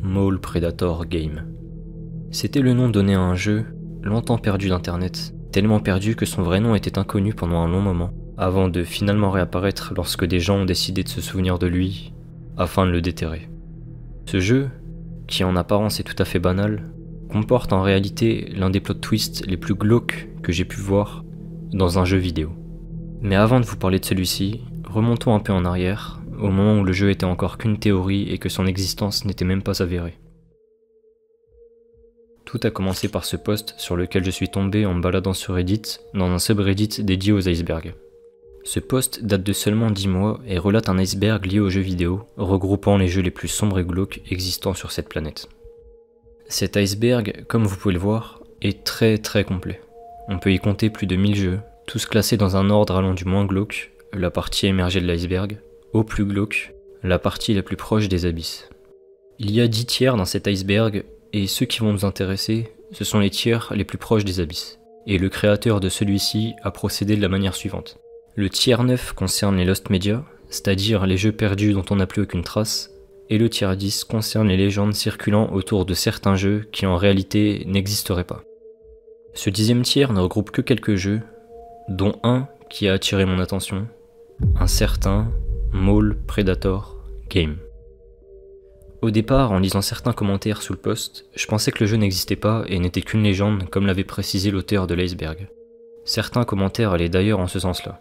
Mole Predator Game. C'était le nom donné à un jeu, longtemps perdu d'internet, tellement perdu que son vrai nom était inconnu pendant un long moment, avant de finalement réapparaître lorsque des gens ont décidé de se souvenir de lui, afin de le déterrer. Ce jeu, qui en apparence est tout à fait banal, comporte en réalité l'un des plot twists les plus glauques que j'ai pu voir dans un jeu vidéo. Mais avant de vous parler de celui-ci, remontons un peu en arrière, au moment où le jeu était encore qu'une théorie et que son existence n'était même pas avérée. Tout a commencé par ce post sur lequel je suis tombé en me baladant sur Reddit, dans un subreddit dédié aux icebergs. Ce post date de seulement 10 mois et relate un iceberg lié aux jeux vidéo, regroupant les jeux les plus sombres et glauques existant sur cette planète. Cet iceberg, comme vous pouvez le voir, est très complet. On peut y compter plus de 1000 jeux, tous classés dans un ordre allant du moins glauque, la partie émergée de l'iceberg, au plus glauque, la partie la plus proche des abysses. Il y a 10 tiers dans cet iceberg, et ceux qui vont nous intéresser, ce sont les tiers les plus proches des abysses. Et le créateur de celui-ci a procédé de la manière suivante. Le tiers 9 concerne les Lost Media, c'est-à-dire les jeux perdus dont on n'a plus aucune trace, et le tiers 10 concerne les légendes circulant autour de certains jeux qui en réalité n'existeraient pas. Ce 10e tiers ne regroupe que quelques jeux, dont un qui a attiré mon attention, un certain Mole Predator Game. Au départ, en lisant certains commentaires sous le post, je pensais que le jeu n'existait pas et n'était qu'une légende comme l'avait précisé l'auteur de l'iceberg. Certains commentaires allaient d'ailleurs en ce sens-là.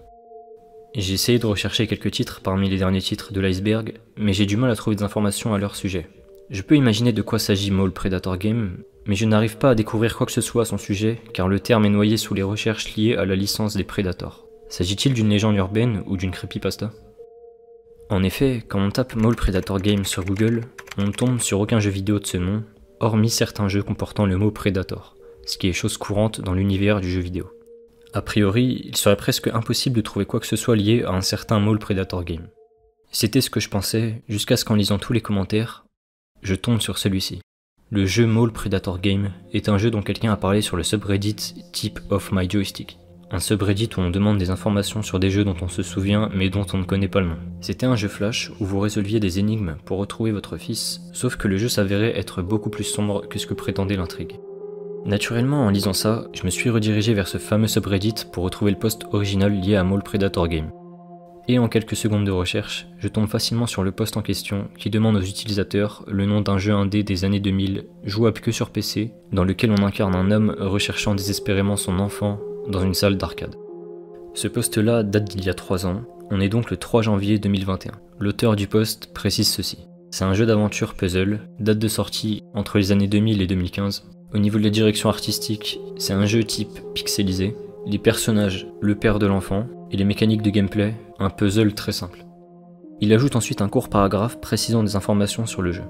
J'ai essayé de rechercher quelques titres parmi les derniers titres de l'iceberg, mais j'ai du mal à trouver des informations à leur sujet. Je peux imaginer de quoi s'agit Mole Predator Game, mais je n'arrive pas à découvrir quoi que ce soit à son sujet, car le terme est noyé sous les recherches liées à la licence des Predators. S'agit-il d'une légende urbaine ou d'une creepypasta ? En effet, quand on tape Mole Predator Game sur Google, on ne tombe sur aucun jeu vidéo de ce nom, hormis certains jeux comportant le mot Predator, ce qui est chose courante dans l'univers du jeu vidéo. A priori, il serait presque impossible de trouver quoi que ce soit lié à un certain Mole Predator Game. C'était ce que je pensais, jusqu'à ce qu'en lisant tous les commentaires, je tombe sur celui-ci. Le jeu Mole Predator Game est un jeu dont quelqu'un a parlé sur le subreddit Tip of My Joystick. Un subreddit où on demande des informations sur des jeux dont on se souvient mais dont on ne connaît pas le nom. C'était un jeu flash où vous résolviez des énigmes pour retrouver votre fils, sauf que le jeu s'avérait être beaucoup plus sombre que ce que prétendait l'intrigue. Naturellement, en lisant ça, je me suis redirigé vers ce fameux subreddit pour retrouver le post original lié à Mole Predator Game. Et en quelques secondes de recherche, je tombe facilement sur le post en question qui demande aux utilisateurs le nom d'un jeu indé des années 2000, jouable que sur PC, dans lequel on incarne un homme recherchant désespérément son enfant dans une salle d'arcade. Ce post-là date d'il y a 3 ans, on est donc le 3 janvier 2021. L'auteur du post précise ceci. C'est un jeu d'aventure puzzle, date de sortie entre les années 2000 et 2015. Au niveau de la direction artistique, c'est un jeu type pixelisé, les personnages, le père de l'enfant, et les mécaniques de gameplay, un puzzle très simple. Il ajoute ensuite un court paragraphe précisant des informations sur le jeu.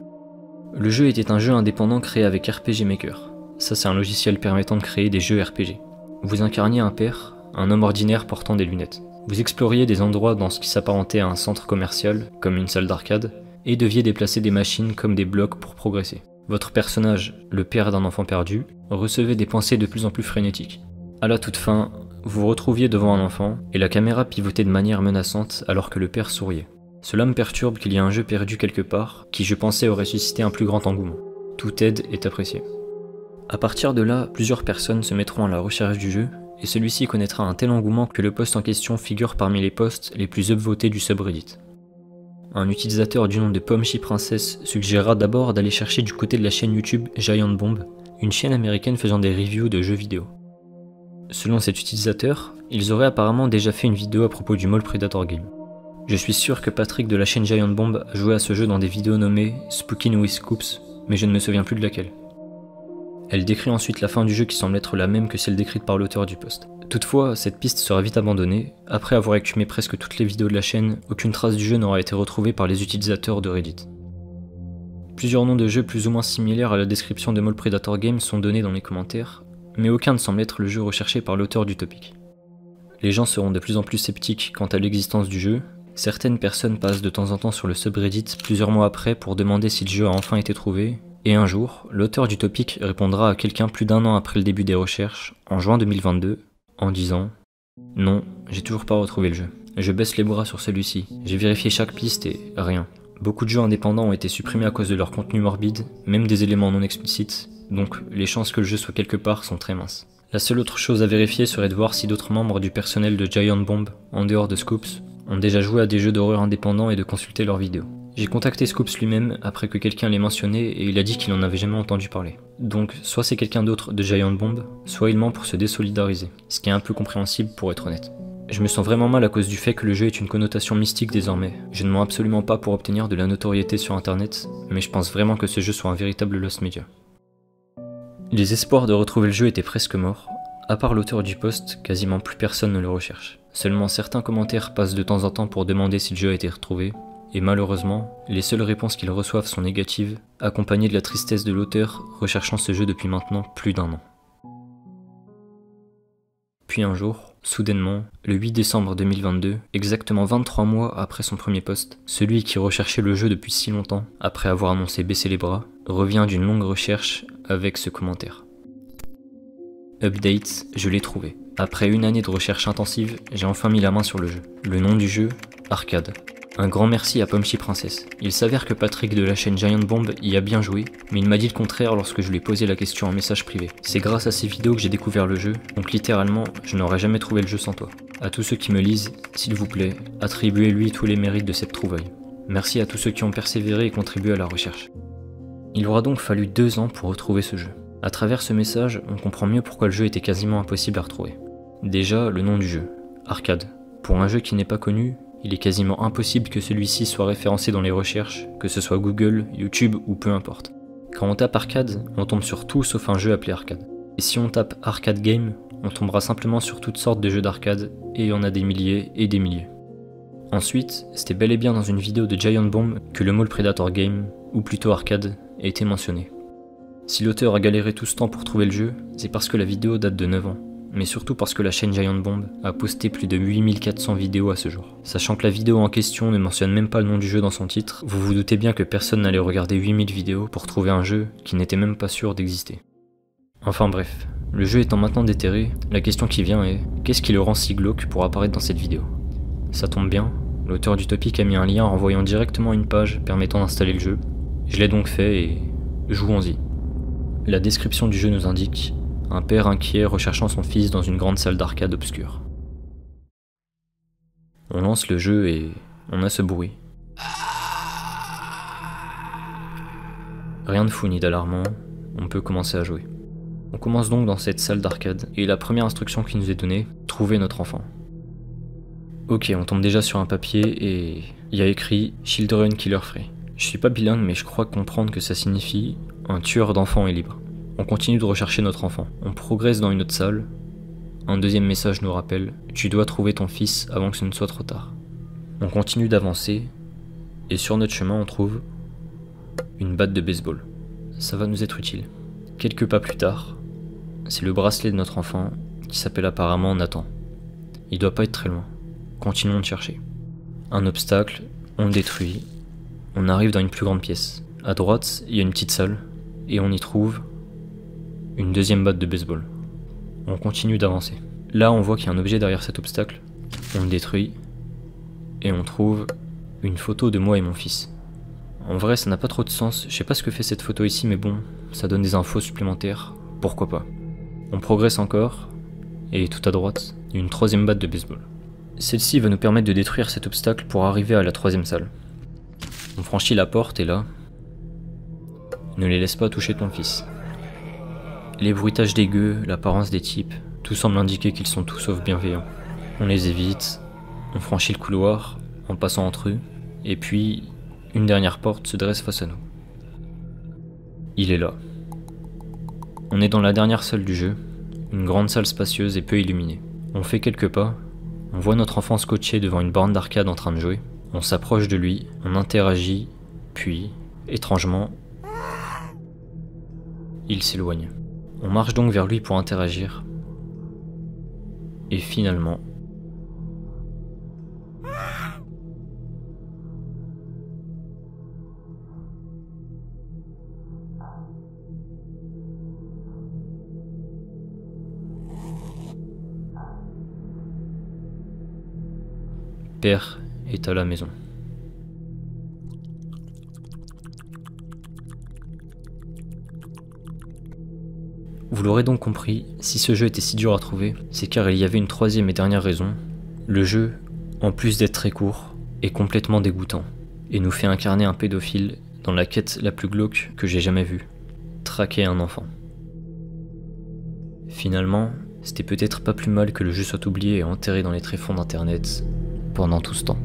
Le jeu était un jeu indépendant créé avec RPG Maker. Ça, c'est un logiciel permettant de créer des jeux RPG. Vous incarniez un père, un homme ordinaire portant des lunettes. Vous exploriez des endroits dans ce qui s'apparentait à un centre commercial, comme une salle d'arcade, et deviez déplacer des machines comme des blocs pour progresser. Votre personnage, le père d'un enfant perdu, recevait des pensées de plus en plus frénétiques. À la toute fin, vous vous retrouviez devant un enfant, et la caméra pivotait de manière menaçante alors que le père souriait. Cela me perturbe qu'il y ait un jeu perdu quelque part, qui je pensais aurait suscité un plus grand engouement. Toute aide est appréciée. A partir de là, plusieurs personnes se mettront à la recherche du jeu, et celui-ci connaîtra un tel engouement que le post en question figure parmi les posts les plus upvotés du subreddit. Un utilisateur du nom de Pomchi Princess suggérera d'abord d'aller chercher du côté de la chaîne YouTube Giant Bomb, une chaîne américaine faisant des reviews de jeux vidéo. Selon cet utilisateur, ils auraient apparemment déjà fait une vidéo à propos du Mole Predator Game. Je suis sûr que Patrick de la chaîne Giant Bomb a joué à ce jeu dans des vidéos nommées Spookin' with Scoops, mais je ne me souviens plus de laquelle. Elle décrit ensuite la fin du jeu qui semble être la même que celle décrite par l'auteur du post. Toutefois, cette piste sera vite abandonnée. Après avoir écumé presque toutes les vidéos de la chaîne, aucune trace du jeu n'aura été retrouvée par les utilisateurs de Reddit. Plusieurs noms de jeux plus ou moins similaires à la description de Mole Predator Game sont donnés dans les commentaires, mais aucun ne semble être le jeu recherché par l'auteur du topic. Les gens seront de plus en plus sceptiques quant à l'existence du jeu. Certaines personnes passent de temps en temps sur le subreddit plusieurs mois après pour demander si le jeu a enfin été trouvé, et un jour, l'auteur du topic répondra à quelqu'un plus d'1 an après le début des recherches, en juin 2022, en disant « Non, j'ai toujours pas retrouvé le jeu. Je baisse les bras sur celui-ci. J'ai vérifié chaque piste et rien. Beaucoup de jeux indépendants ont été supprimés à cause de leur contenu morbide, même des éléments non explicites, donc les chances que le jeu soit quelque part sont très minces. La seule autre chose à vérifier serait de voir si d'autres membres du personnel de Giant Bomb, en dehors de Scoops, ont déjà joué à des jeux d'horreur indépendants et de consulter leurs vidéos. J'ai contacté Scoops lui-même après que quelqu'un l'ait mentionné et il a dit qu'il n'en avait jamais entendu parler. Donc soit c'est quelqu'un d'autre de Giant Bomb, soit il ment pour se désolidariser, ce qui est un peu compréhensible pour être honnête. Je me sens vraiment mal à cause du fait que le jeu ait une connotation mystique désormais. Je ne mens absolument pas pour obtenir de la notoriété sur internet, mais je pense vraiment que ce jeu soit un véritable lost media. Les espoirs de retrouver le jeu étaient presque morts. À part l'auteur du post, quasiment plus personne ne le recherche. Seulement certains commentaires passent de temps en temps pour demander si le jeu a été retrouvé, et malheureusement, les seules réponses qu'ils reçoivent sont négatives, accompagnées de la tristesse de l'auteur recherchant ce jeu depuis maintenant plus d'1 an. Puis un jour, soudainement, le 8 décembre 2022, exactement 23 mois après son premier post, celui qui recherchait le jeu depuis si longtemps, après avoir annoncé baisser les bras, revient d'une longue recherche avec ce commentaire. Update, je l'ai trouvé. Après une année de recherche intensive, j'ai enfin mis la main sur le jeu. Le nom du jeu, Arcade. Un grand merci à Punchy Princess. Il s'avère que Patrick de la chaîne Giant Bomb y a bien joué, mais il m'a dit le contraire lorsque je lui ai posé la question en message privé. C'est grâce à ces vidéos que j'ai découvert le jeu, donc littéralement, je n'aurais jamais trouvé le jeu sans toi. À tous ceux qui me lisent, s'il vous plaît, attribuez-lui tous les mérites de cette trouvaille. Merci à tous ceux qui ont persévéré et contribué à la recherche. Il aura donc fallu 2 ans pour retrouver ce jeu. À travers ce message, on comprend mieux pourquoi le jeu était quasiment impossible à retrouver. Déjà, le nom du jeu, Arcade. Pour un jeu qui n'est pas connu, il est quasiment impossible que celui-ci soit référencé dans les recherches, que ce soit Google, YouTube ou peu importe. Quand on tape Arcade, on tombe sur tout sauf un jeu appelé Arcade. Et si on tape Arcade Game, on tombera simplement sur toutes sortes de jeux d'arcade, et il y en a des milliers et des milliers. Ensuite, c'était bel et bien dans une vidéo de Giant Bomb que le mot Predator Game, ou plutôt Arcade, a été mentionné. Si l'auteur a galéré tout ce temps pour trouver le jeu, c'est parce que la vidéo date de 9 ans. Mais surtout parce que la chaîne Giant Bomb a posté plus de 8400 vidéos à ce jour. Sachant que la vidéo en question ne mentionne même pas le nom du jeu dans son titre, vous vous doutez bien que personne n'allait regarder 8000 vidéos pour trouver un jeu qui n'était même pas sûr d'exister. Enfin bref, le jeu étant maintenant déterré, la question qui vient est qu'est-ce qui le rend si glauque pour apparaître dans cette vidéo? Ça tombe bien, l'auteur du topic a mis un lien en renvoyant directement une page permettant d'installer le jeu. Je l'ai donc fait et jouons-y. La description du jeu nous indique un père inquiet recherchant son fils dans une grande salle d'arcade obscure. On lance le jeu et on a ce bruit. Rien de fou ni d'alarmant, on peut commencer à jouer. On commence donc dans cette salle d'arcade et la première instruction qui nous est donnée, trouver notre enfant. Ok, on tombe déjà sur un papier et il y a écrit Children Killer Free. Je suis pas bilingue mais je crois comprendre que ça signifie un tueur d'enfants est libre. On continue de rechercher notre enfant. On progresse dans une autre salle. Un deuxième message nous rappelle « Tu dois trouver ton fils avant que ce ne soit trop tard ». On continue d'avancer, et sur notre chemin on trouve une batte de baseball. Ça va nous être utile. Quelques pas plus tard, c'est le bracelet de notre enfant, qui s'appelle apparemment Nathan. Il doit pas être très loin. Continuons de chercher. Un obstacle, on le détruit. On arrive dans une plus grande pièce. À droite, il y a une petite salle, et on y trouve une deuxième batte de baseball. On continue d'avancer. Là, on voit qu'il y a un objet derrière cet obstacle. On le détruit. Et on trouve une photo de moi et mon fils. En vrai, ça n'a pas trop de sens. Je sais pas ce que fait cette photo ici, mais bon, ça donne des infos supplémentaires. Pourquoi pas. On progresse encore. Et tout à droite, il y a une troisième batte de baseball. Celle-ci va nous permettre de détruire cet obstacle pour arriver à la troisième salle. On franchit la porte et là... Ne les laisse pas toucher ton fils. Les bruitages des gueux, l'apparence des types, tout semble indiquer qu'ils sont tout sauf bienveillants. On les évite, on franchit le couloir en passant entre eux, et puis une dernière porte se dresse face à nous. Il est là. On est dans la dernière salle du jeu, une grande salle spacieuse et peu illuminée. On fait quelques pas, on voit notre enfant scotché devant une borne d'arcade en train de jouer, on s'approche de lui, on interagit, puis, étrangement, il s'éloigne. On marche donc vers lui pour interagir. Et finalement... Père est à la maison. Vous l'aurez donc compris, si ce jeu était si dur à trouver, c'est car il y avait une troisième et dernière raison. Le jeu, en plus d'être très court, est complètement dégoûtant, et nous fait incarner un pédophile dans la quête la plus glauque que j'ai jamais vue, traquer un enfant. Finalement, c'était peut-être pas plus mal que le jeu soit oublié et enterré dans les tréfonds d'internet pendant tout ce temps.